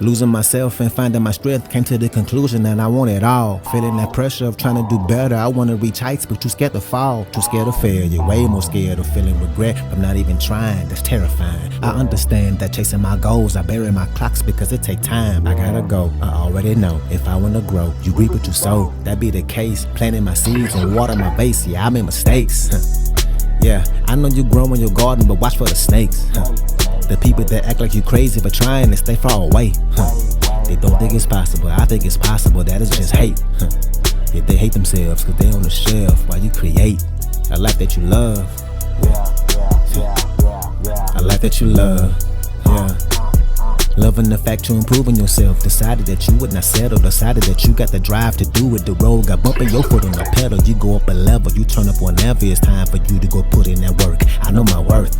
Losing myself and finding my strength, came to the conclusion that I want it all. Feeling that pressure of trying to do better, I want to reach heights, but too scared to fall. Too scared of failure, way more scared of feeling regret from not even trying. That's terrifying. I understand that chasing my goals, I bury my clocks because it take time. I gotta go, I already know. If I want to grow, you reap what you sow. That be the case, planting my seeds and water my base. Yeah, I made mistakes. Yeah, I know you grow in your garden, but watch for the snakes. The people that act like you crazy for trying to stay far away. They don't think it's possible, I think it's possible, that is just hate. Yeah, they hate themselves cause they on the shelf while you create a life that you love. A life that you love, yeah. Loving the fact you're improving yourself. Decided that you would not settle. Decided that you got the drive to do it. The road got bumping your foot on the pedal. You go up a level, you turn up whenever it's time for you to go put in that work. I know my worth,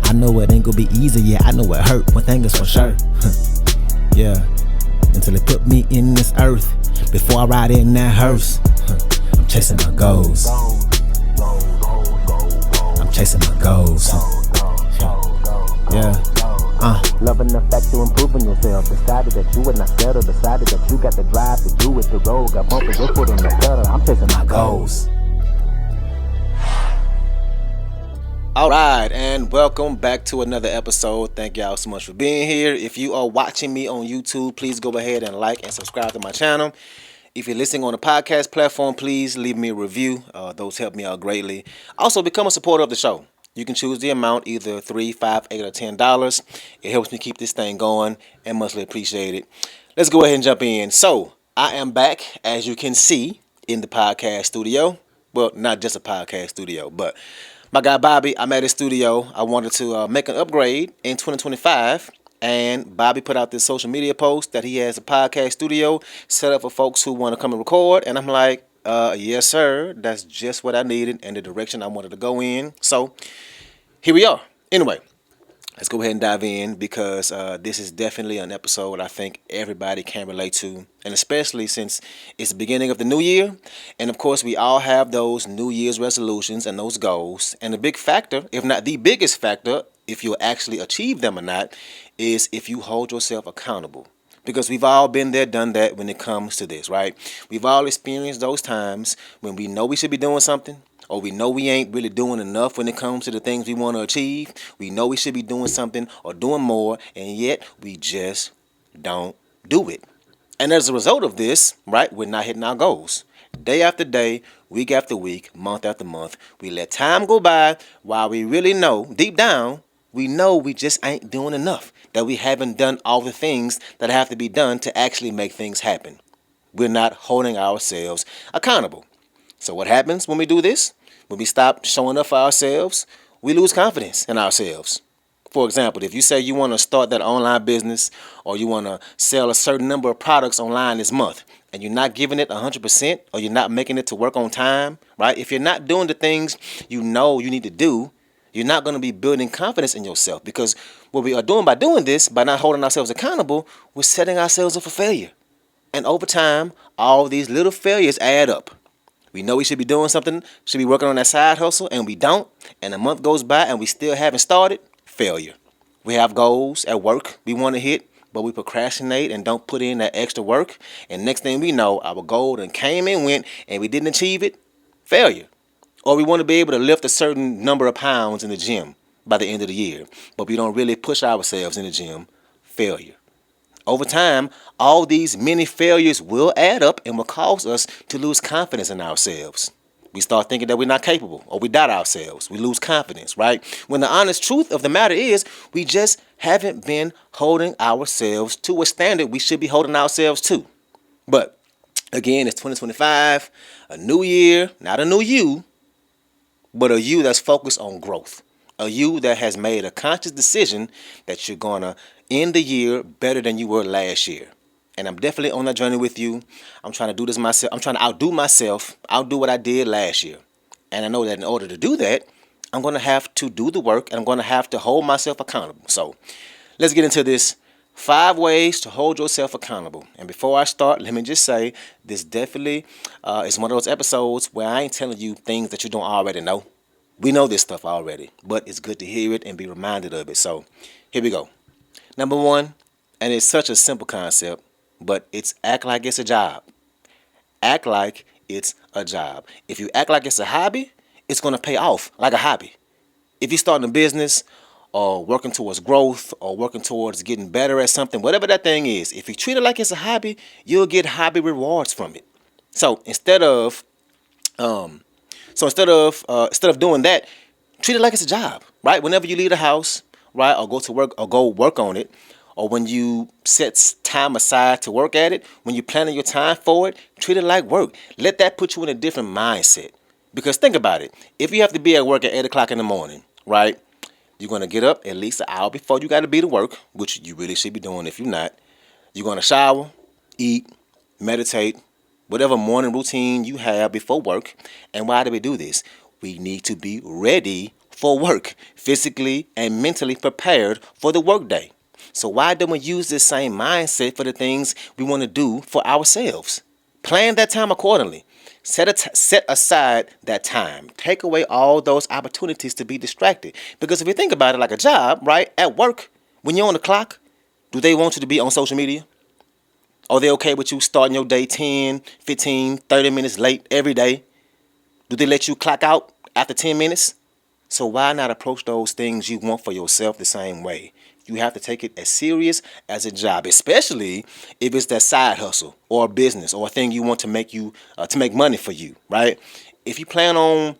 I know it ain't gonna be easy, yeah, I know it hurt. One thing is for sure, yeah. Until they put me in this earth, before I ride in that hearse, I'm chasing my goals. I'm chasing my goals, yeah. Loving the fact you're improving yourself. Decided that you would not settle. Decided that you got the drive to do it. The road got bumping your foot on the pedal. I'm chasing my goals. Alright, and welcome back to another episode. Thank y'all so much for being here. If you are watching me on YouTube, please go ahead and like and subscribe to my channel. If you're listening on a podcast platform, please leave me a review. Those help me out greatly. Also, become a supporter of the show. You can choose the amount, either $3, $5, $8, or $10. It helps me keep this thing going and muchly appreciated. Let's go ahead and jump in. So, I am back, as you can see, in the podcast studio. Well, not just a podcast studio, but my guy Bobby, I'm at his studio. I wanted to make an upgrade in 2025. And Bobby put out this social media post that he has a podcast studio set up for folks who want to come and record. And I'm like, yes, sir. That's just what I needed and the direction I wanted to go in. So here we are. Anyway, let's go ahead and dive in because this is definitely an episode I think everybody can relate to. And especially since it's the beginning of the new year. And of course, we all have those New Year's resolutions and those goals. And the big factor, if not the biggest factor, if you'll actually achieve them or not, is if you hold yourself accountable. Because we've all been there, done that when it comes to this, right? We've all experienced those times when we know we should be doing something, or we know we ain't really doing enough when it comes to the things we want to achieve. We know we should be doing something or doing more, and yet we just don't do it. And as a result of this, right, we're not hitting our goals. Day after day, week after week, month after month, we let time go by while we really know, deep down, we know we just ain't doing enough, that we haven't done all the things that have to be done to actually make things happen. We're not holding ourselves accountable. So what happens when we do this? When we stop showing up for ourselves, we lose confidence in ourselves. For example, if you say you want to start that online business or you want to sell a certain number of products online this month and you're not giving it 100% or you're not making it to work on time, right? If you're not doing the things you know you need to do, you're not going to be building confidence in yourself, because what we are doing by doing this, by not holding ourselves accountable, we're setting ourselves up for failure. And over time, all these little failures add up. We know we should be doing something, should be working on that side hustle, and we don't. And a month goes by and we still haven't started. Failure. We have goals at work we want to hit, but we procrastinate and don't put in that extra work. And next thing we know, our goal done came and went and we didn't achieve it. Failure. Or we want to be able to lift a certain number of pounds in the gym by the end of the year, but we don't really push ourselves in the gym. Failure. Over time, all these many failures will add up and will cause us to lose confidence in ourselves. We start thinking that we're not capable, or we doubt ourselves. We lose confidence, right? When the honest truth of the matter is, we just haven't been holding ourselves to a standard we should be holding ourselves to. But again, it's 2025, a new year, not a new you, but a you that's focused on growth. A you that has made a conscious decision that you're going to end the year better than you were last year. And I'm definitely on that journey with you. I'm trying to do this myself. I'm trying to outdo myself, outdo what I did last year. And I know that in order to do that, I'm going to have to do the work and I'm going to have to hold myself accountable. So let's get into this. 5 ways to hold yourself accountable. And before I start, let me just say, this definitely is one of those episodes where I ain't telling you things that you don't already know. We know this stuff already, but it's good to hear it and be reminded of it. So here we go. Number 1, And it's such a simple concept, but it's act like it's a job. Act like it's a job. If you act like it's a hobby, it's going to pay off like a hobby. If you're starting a business or working towards growth or working towards getting better at something, whatever that thing is, if you treat it like it's a hobby, you'll get hobby rewards from it. So um, instead of doing that, treat it like it's a job, right? Whenever you leave the house, right, or go to work or go work on it, or when you set time aside to work at it, when you're planning your time for it, treat it like work. Let that put you in a different mindset. Because think about it. If you have to be at work at 8 o'clock in the morning, right, you're going to get up at least an hour before you got to be to work, which you really should be doing if you're not. You're going to shower, eat, meditate, whatever morning routine you have before work. And why do we do this? We need to be ready for work, physically and mentally prepared for the workday. So why don't we use this same mindset for the things we want to do for ourselves? Plan that time accordingly. Set aside that time. Take away all those opportunities to be distracted. Because if you think about it like a job, right, at work, when you're on the clock, do they want you to be on social media? Are they okay with you starting your day 10, 15, 30 minutes late every day? Do they let you clock out after 10 minutes? So why not approach those things you want for yourself the same way? You have to take it as serious as a job, especially if it's that side hustle or a business or a thing you want to make money for you, right? If you plan on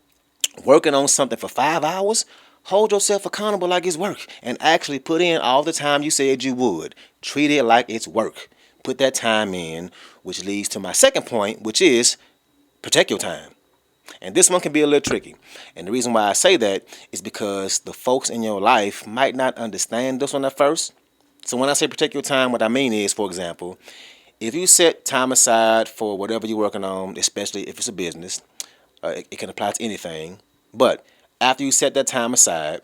working on something for 5 hours, hold yourself accountable like it's work and actually put in all the time you said you would. Treat it like it's work. Put that time in, which leads to my second point, which is protect your time. And this one can be a little tricky. And the reason why I say that is because the folks in your life might not understand this one at first. So when I say protect your time, what I mean is, for example, if you set time aside for whatever you're working on, especially if it's a business, it can apply to anything. But after you set that time aside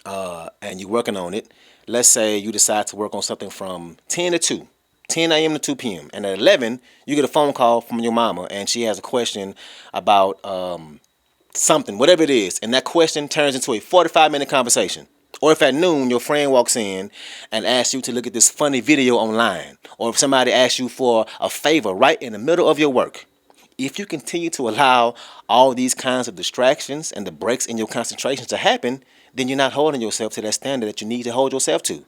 and you're working on it, let's say you decide to work on something from 10 to 2. 10 a.m. to 2 p.m. And at 11, you get a phone call from your mama and she has a question about something, whatever it is. And that question turns into a 45-minute conversation. Or if at noon your friend walks in and asks you to look at this funny video online. Or if somebody asks you for a favor right in the middle of your work. If you continue to allow all these kinds of distractions and the breaks in your concentration to happen, then you're not holding yourself to that standard that you need to hold yourself to.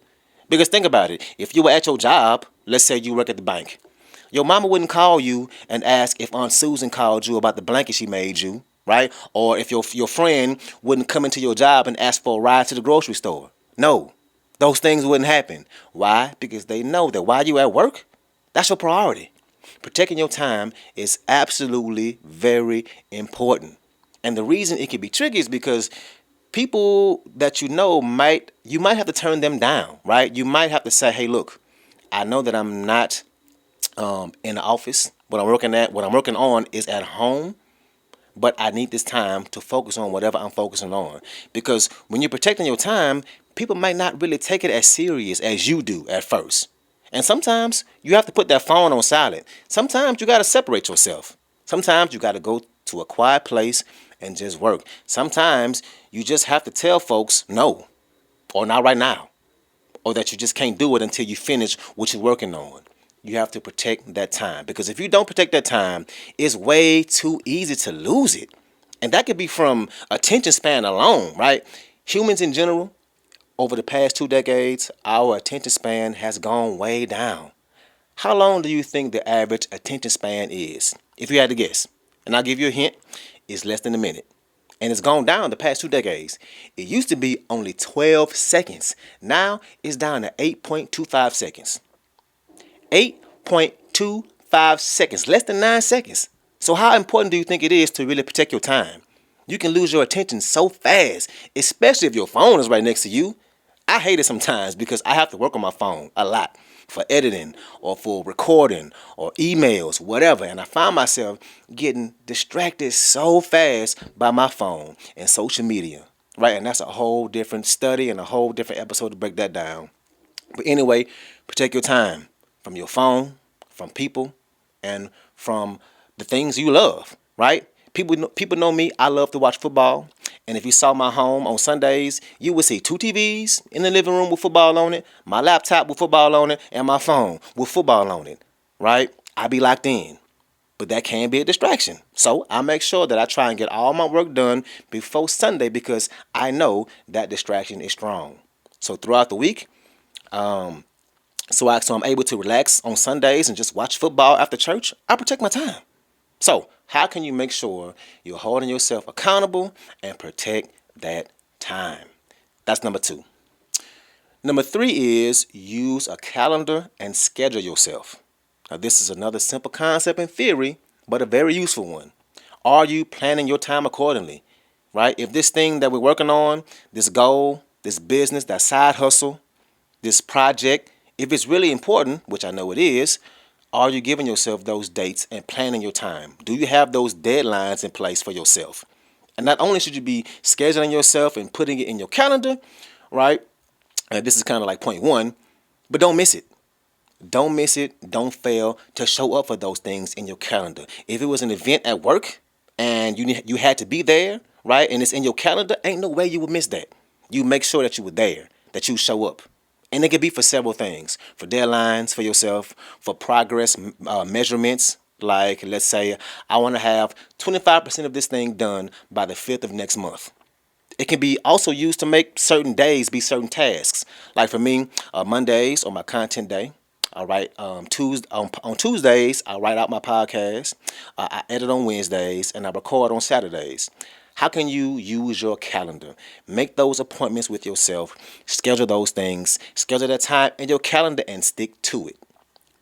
Because think about it. If you were at your job, let's say you work at the bank, your mama wouldn't call you and ask if Aunt Susan called you about the blanket she made you, right? Or if your friend wouldn't come into your job and ask for a ride to the grocery store. No, those things wouldn't happen. Why? Because they know that while you're at work, that's your priority. Protecting your time is absolutely very important. And the reason it can be tricky is because people that you might have to turn them down, right? You might have to say, hey, look, I know that I'm not in the office. What I'm working on is at home, but I need this time to focus on whatever I'm focusing on. Because when you're protecting your time, people might not really take it as serious as you do at first. And sometimes you have to put that phone on silent. Sometimes you got to separate yourself. Sometimes you got to go to a quiet place and just work. Sometimes you just have to tell folks no, or not right now, or that you just can't do it until you finish what you're working on. You have to protect that time, because if you don't protect that time, it's way too easy to lose it. And that could be from attention span alone, right? Humans in general, over the past 2 decades, our attention span has gone way down. How long do you think the average attention span is? If you had to guess, and I'll give you a hint, it's less than a minute. And it's gone down the past 2 decades. It used to be only 12 seconds. Now it's down to 8.25 seconds. 8.25 seconds, less than 9 seconds. So how important do you think it is to really protect your time? You can lose your attention so fast, especially if your phone is right next to you. I hate it sometimes because I have to work on my phone a lot for editing or for recording or emails, whatever. And I find myself getting distracted so fast by my phone and social media, right? And that's a whole different study and a whole different episode to break that down. But anyway, protect your time from your phone, from people, and from the things you love, right? People know me. I love to watch football. And if you saw my home on Sundays, you would see two TVs in the living room with football on it, my laptop with football on it, and my phone with football on it, right? I be locked in. But that can be a distraction. So I make sure that I try and get all my work done before Sunday because I know that distraction is strong. So throughout the week, so I'm able to relax on Sundays and just watch football after church, I protect my time. So how can you make sure you're holding yourself accountable and protect that time? That's number 2. Number 3 is use a calendar and schedule yourself. Now, this is another simple concept in theory, but a very useful one. Are you planning your time accordingly? Right? If this thing that we're working on, this goal, this business, that side hustle, this project, if it's really important, which I know it is, are you giving yourself those dates and planning your time? Do you have those deadlines in place for yourself? And not only should you be scheduling yourself and putting it in your calendar, right? And this is kind of like point 1, but don't miss it. Don't miss it. Don't fail to show up for those things in your calendar. If it was an event at work and you had to be there, right, and it's in your calendar, ain't no way you would miss that. You make sure that you were there, that you show up. And it could be for several things, for deadlines for yourself, for progress measurements. Like, let's say I want to have 25% of this thing done by the 5th of next month. It can be also used to make certain days be certain tasks. Like for me, Mondays are my content day. All right. On Tuesdays, I write out my podcast. I edit on Wednesdays, and I record on Saturdays. How can you use your calendar? Make those appointments with yourself. Schedule those things. Schedule that time in your calendar and stick to it.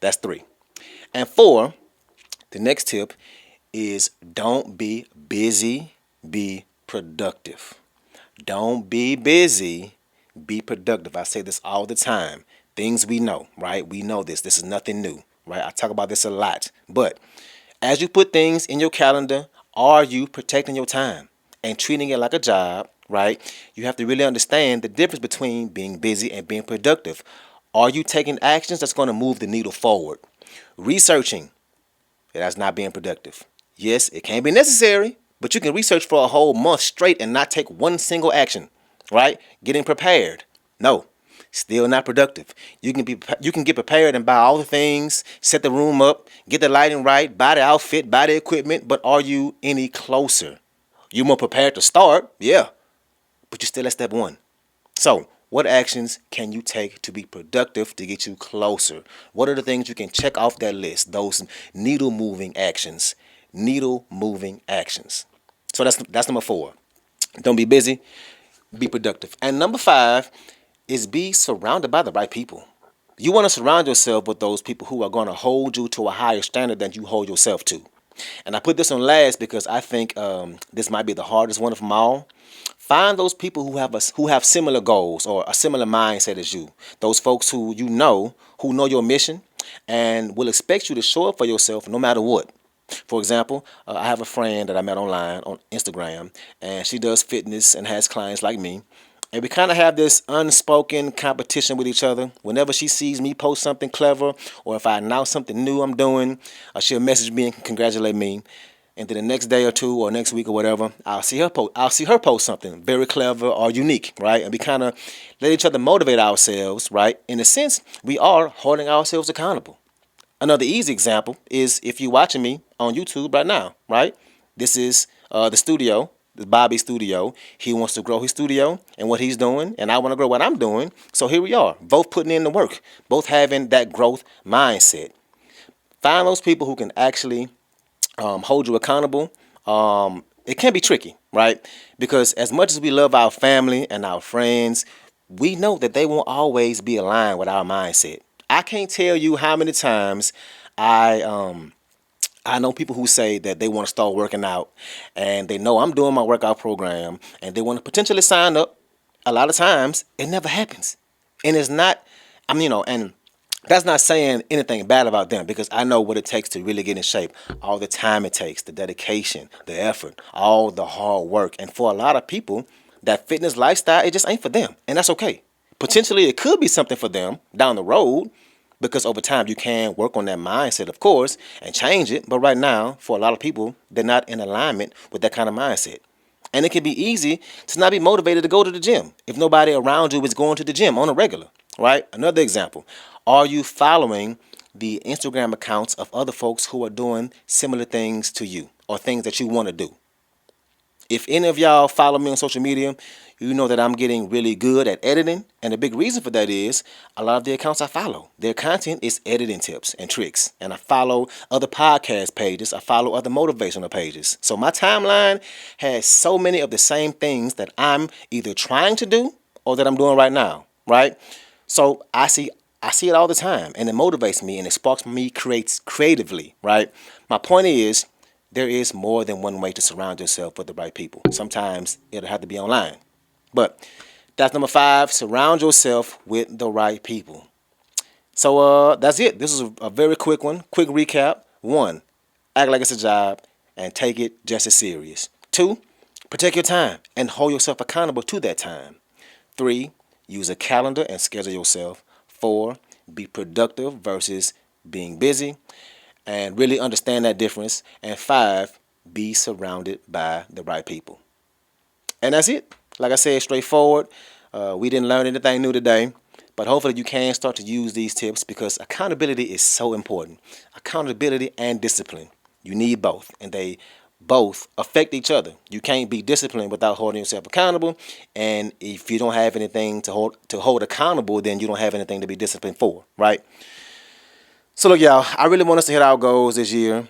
That's 3. And 4, the next tip is don't be busy, be productive. Don't be busy, be productive. I say this all the time. Things we know, right? We know this. This is nothing new, right? I talk about this a lot. But as you put things in your calendar, are you protecting your time and treating it like a job, right? You have to really understand the difference between being busy and being productive. Are you taking actions that's going to move the needle forward? Researching, that's not being productive. Yes, it can be necessary, but you can research for a whole month straight and not take one single action, right? Getting prepared. No. Still not productive. You can get prepared and buy all the things, set the room up, get the lighting right, buy the outfit, buy the equipment, but are you any closer? You more prepared to start, yeah, but you're still at step 1. So, what actions can you take to be productive to get you closer? What are the things you can check off that list? Those needle moving actions. Needle moving actions. So that's number 4. Don't be busy, be productive. And number 5 is be surrounded by the right people. You want to surround yourself with those people who are going to hold you to a higher standard than you hold yourself to. And I put this on last because I think this might be the hardest one of them all. Find those people who have similar goals or a similar mindset as you. Those folks who know your mission and will expect you to show up for yourself no matter what. For example, I have a friend that I met online on Instagram, and she does fitness and has clients like me. And we kind of have this unspoken competition with each other. Whenever she sees me post something clever, or if I announce something new I'm doing, she'll message me and congratulate me. And then the next day or two, or next week or whatever, I'll see her post something very clever or unique, right? And we kind of let each other motivate ourselves, right? In a sense, we are holding ourselves accountable. Another easy example is if you're watching me on YouTube right now, right? This is the studio. Bobby's studio. He wants to grow his studio and what he's doing, and I want to grow what I'm doing. So here we are, both putting in the work, both having that growth mindset. Find those people who can actually hold you accountable. It can be tricky, right? Because as much as we love our family and our friends, we know that they won't always be aligned with our mindset. I can't tell you how many times I know people who say that they want to start working out and they know I'm doing my workout program and they want to potentially sign up. A lot of times it never happens. And it's not, and that's not saying anything bad about them because I know what it takes to really get in shape. All the time it takes, the dedication, the effort, all the hard work. And for a lot of people, that fitness lifestyle, it just ain't for them. And that's okay. Potentially it could be something for them down the road, Because over time you can work on that mindset, of course, and change it. But right now, for a lot of people, they're not in alignment with that kind of mindset. And it can be easy to not be motivated to go to the gym if nobody around you is going to the gym on a regular, right? Another example, are you following the Instagram accounts of other folks who are doing similar things to you or things that you want to do? If any of y'all follow me on social media, you know that I'm getting really good at editing. And the big reason for that is a lot of the accounts I follow, their content is editing tips and tricks. And I follow other podcast pages. I follow other motivational pages. So my timeline has so many of the same things that I'm either trying to do or that I'm doing right now, right? So I see it all the time, and it motivates me and it sparks me creatively, right? My point is, there is more than one way to surround yourself with the right people. Sometimes it'll have to be online. But that's number 5, surround yourself with the right people. So that's it. This is a very quick one. Quick recap. 1, act like it's a job and take it just as serious. 2, protect your time and hold yourself accountable to that time. 3, use a calendar and schedule yourself. 4, be productive versus being busy. And really understand that difference. And 5, be surrounded by the right people. And that's it. Like I said, straightforward. We didn't learn anything new today. But hopefully you can start to use these tips because accountability is so important. Accountability and discipline. You need both. And they both affect each other. You can't be disciplined without holding yourself accountable. And if you don't have anything to hold accountable, then you don't have anything to be disciplined for, right? So look, y'all, I really want us to hit our goals this year.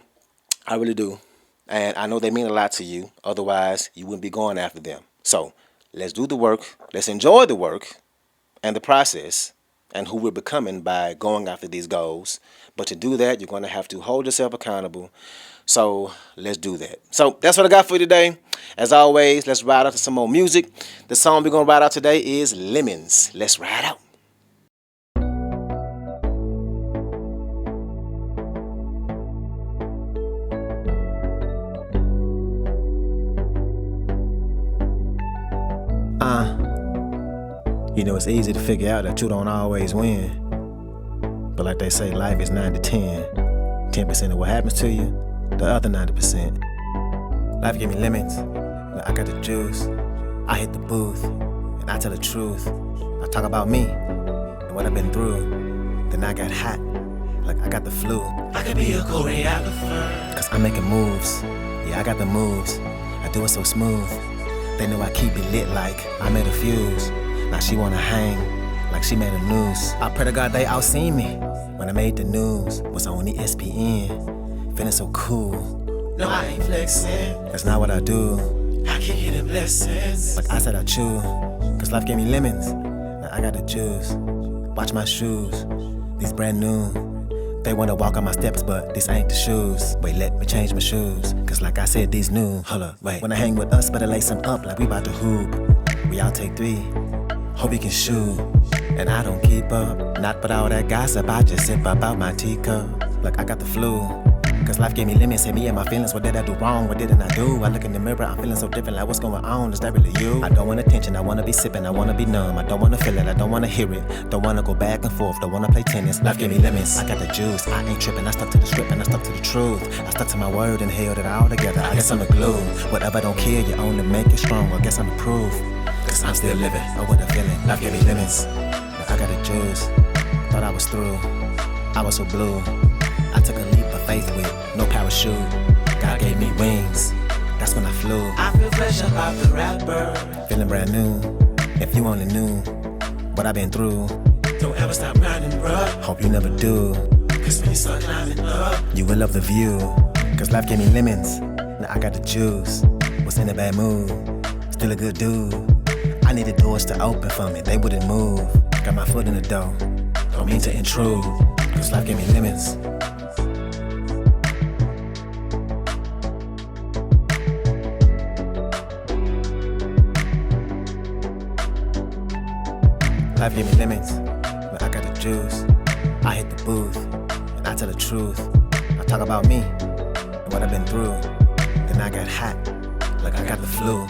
I really do. And I know they mean a lot to you. Otherwise, you wouldn't be going after them. So let's do the work. Let's enjoy the work and the process and who we're becoming by going after these goals. But to do that, you're going to have to hold yourself accountable. So let's do that. So that's what I got for you today. As always, let's ride out to some more music. The song we're going to ride out today is Lemons. Let's ride out. You know, it's easy to figure out that you don't always win. But like they say, life is 9 to 10. 10% of what happens to you, the other 90%. Life gave me lemons, now I got the juice. I hit the booth, and I tell the truth. I talk about me, and what I've been through. Then I got hot, like I got the flu. I could be a choreographer, cause I'm making moves. Yeah, I got the moves, I do it so smooth. They know I keep it lit like I made a fuse. Now she wanna hang like she made a noose. I pray to God they all seen me when I made the news. Was on ESPN, feeling so cool. No, I ain't flexing. That's not what I do. I keep getting blessings. Like I said I chew, cause life gave me lemons. Now I got the juice. Watch my shoes, these brand new. They wanna walk on my steps, but this ain't the shoes. Wait, let me change my shoes, cause like I said, these new. Hold up, wait. When I hang with us, better lace them up like we bout to hoop. We all take 3. Hope you can shoot, and I don't keep up. Not with all that gossip, I just sip up out my teacup. Like I got the flu, cause life gave me lemons. Hit me and my feelings, what did I do wrong? What didn't I do? I look in the mirror, I'm feeling so different, like what's going on? Is that really you? I don't want attention, I wanna be sipping, I wanna be numb. I don't wanna feel it, I don't wanna hear it. Don't wanna go back and forth, don't wanna play tennis. Life gave me lemons, I got the juice. I ain't tripping, I stuck to the script and I stuck to the truth. I stuck to my word and held it all together. I guess I'm the glue. Whatever don't kill you, only make it strong. I guess I'm the proof. Cause I'm still living, oh what a feeling. Life gave me lemons, now I got the juice. Thought I was through, I was so blue. I took a leap of faith with no parachute. God gave me wings, that's when I flew. I feel fresh about the rapper, feeling brand new. If you only knew what I've been through. Don't ever stop grinding, bruh. Hope you never do, cause when you start climbing up, you will love the view. Cause life gave me lemons, now I got the juice. Was in a bad mood, still a good dude. I needed doors to open for me, they wouldn't move. Got my foot in the door, don't mean to intrude. Cause life gave me lemons. Life gave me lemons, but I got the juice. I hit the booth, and I tell the truth. I talk about me, and what I've been through. Then I got hot, like I got the flu.